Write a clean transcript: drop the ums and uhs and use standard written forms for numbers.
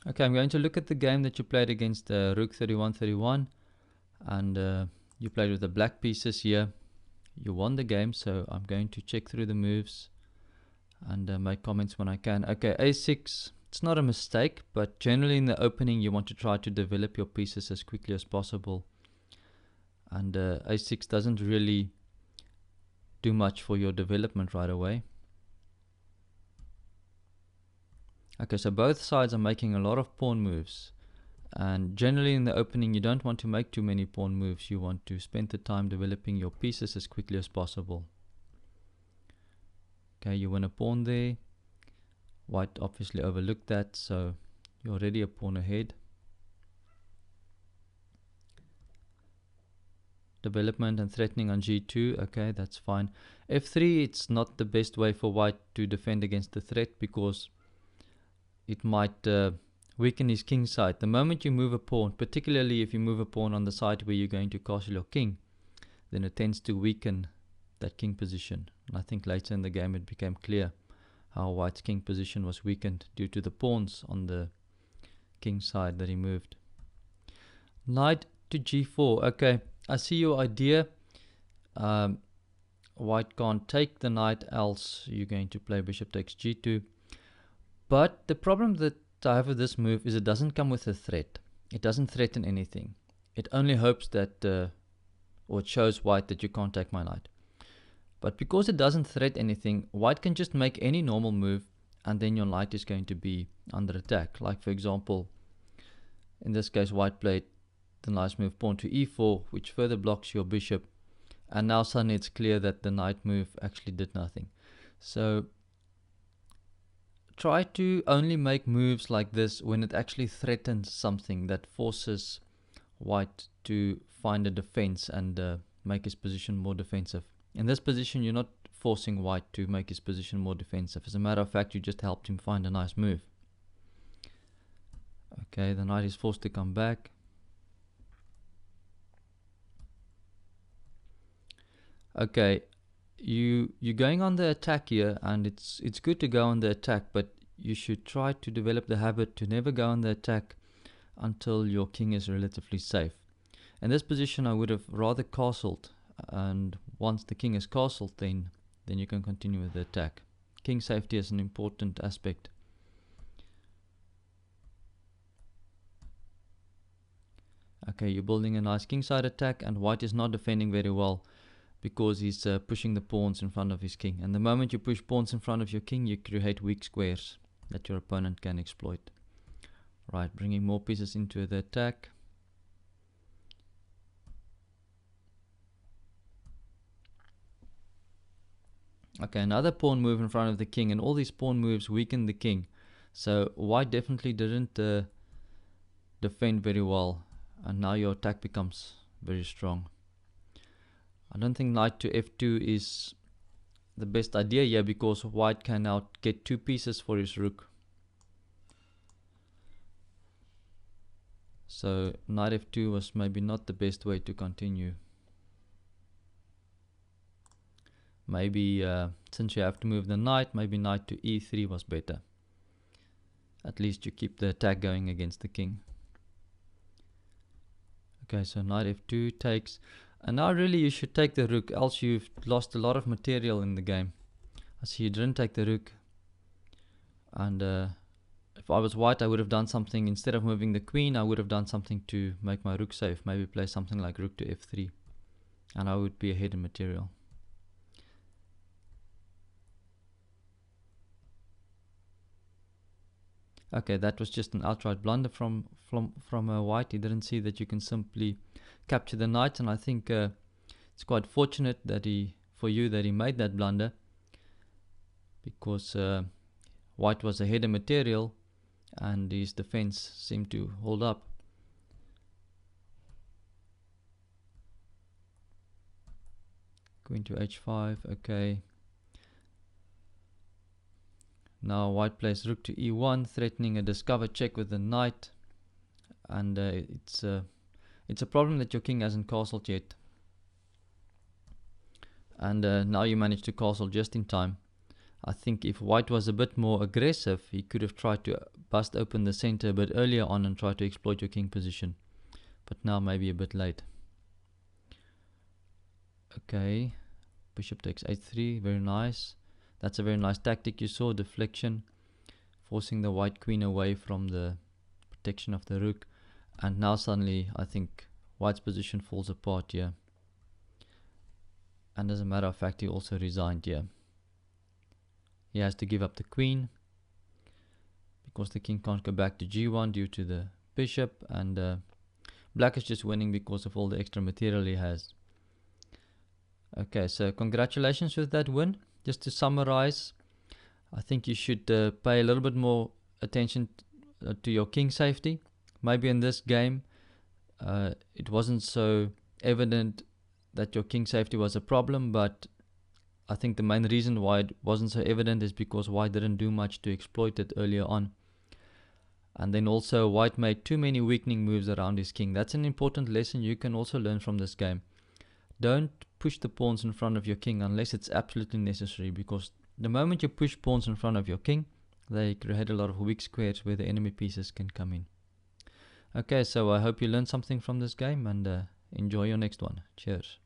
Okay, I'm going to look at the game that you played against Rook 31-31, and you played with the black pieces here. You won the game, so I'm going to check through the moves and make comments when I can. Okay, a6, it's not a mistake, but generally in the opening you want to try to develop your pieces as quickly as possible, and a6 doesn't really do much for your development right away. Okay, so both sides are making a lot of pawn moves, and generally in the opening you don't want to make too many pawn moves. You want to spend the time developing your pieces as quickly as possible. Okay, you win a pawn there. White obviously overlooked that, so you're already a pawn ahead. Development and threatening on g2, okay, that's fine. f3, it's not the best way for white to defend against the threat, because it might weaken his king side. The moment you move a pawn, particularly if you move a pawn on the side where you're going to castle your king, then it tends to weaken that king position. And I think later in the game it became clear how white's king position was weakened due to the pawns on the king side that he moved. Knight to g4. Okay, I see your idea. White can't take the knight, else you're going to play bishop takes g2. But the problem that I have with this move is it doesn't come with a threat. It doesn't threaten anything. It only hopes that, or it shows white that you can't take my knight. But because it doesn't threaten anything, white can just make any normal move, and then your knight is going to be under attack. Like for example, in this case white played the nice move pawn to e4, which further blocks your bishop, and now suddenly it's clear that the knight move actually did nothing. So try to only make moves like this when it actually threatens something that forces white to find a defense and make his position more defensive. In this position, you're not forcing white to make his position more defensive. As a matter of fact, you just helped him find a nice move. Okay, the knight is forced to come back. Okay, you're going on the attack here, and it's good to go on the attack, but you should try to develop the habit to never go on the attack until your king is relatively safe. In this position I would have rather castled, and once the king is castled, then you can continue with the attack. King safety is an important aspect. Okay, you're building a nice kingside attack, and white is not defending very well because he's pushing the pawns in front of his king. And the moment you push pawns in front of your king, you create weak squares that your opponent can exploit. Right, bringing more pieces into the attack. Okay, another pawn move in front of the king, and all these pawn moves weaken the king. So white definitely didn't defend very well, and now your attack becomes very strong. I don't think knight to f2 is the best idea here, because white can now get two pieces for his rook. So knight f2 was maybe not the best way to continue. Maybe since you have to move the knight, maybe knight to e3 was better. At least you keep the attack going against the king. Okay, so knight f2 takes, and now really you should take the rook, else you've lost a lot of material in the game. I see you didn't take the rook, and if I was white I would have done something. Instead of moving the queen, I would have done something to make my rook safe. Maybe play something like rook to f3, and I would be ahead in material. Okay, that was just an outright blunder from white. He didn't see that you can simply capture the knight, and I think it's quite fortunate that for you that he made that blunder, because white was ahead in material and his defense seemed to hold up. Queen to h5, okay. Now white plays rook to e1, threatening a discover check with the knight, and it's a problem that your king hasn't castled yet. And now you managed to castle just in time. I think if white was a bit more aggressive, he could have tried to bust open the center a bit earlier on and try to exploit your king position. But now maybe a bit late. Okay, bishop takes h3, very nice. That's a very nice tactic you saw, deflection, forcing the white queen away from the protection of the rook. And now suddenly I think white's position falls apart here. And as a matter of fact, he also resigned here. He has to give up the queen because the king can't go back to g1 due to the bishop, and black is just winning because of all the extra material he has. Okay, so congratulations with that win. Just to summarize, I think you should pay a little bit more attention to your king safety. Maybe in this game it wasn't so evident that your king safety was a problem, but I think the main reason why it wasn't so evident is because white didn't do much to exploit it earlier on. And then also white made too many weakening moves around his king. That's an important lesson you can also learn from this game. Don't push the pawns in front of your king unless it's absolutely necessary, because the moment you push pawns in front of your king, they create a lot of weak squares where the enemy pieces can come in. Okay, so I hope you learned something from this game, and enjoy your next one. Cheers.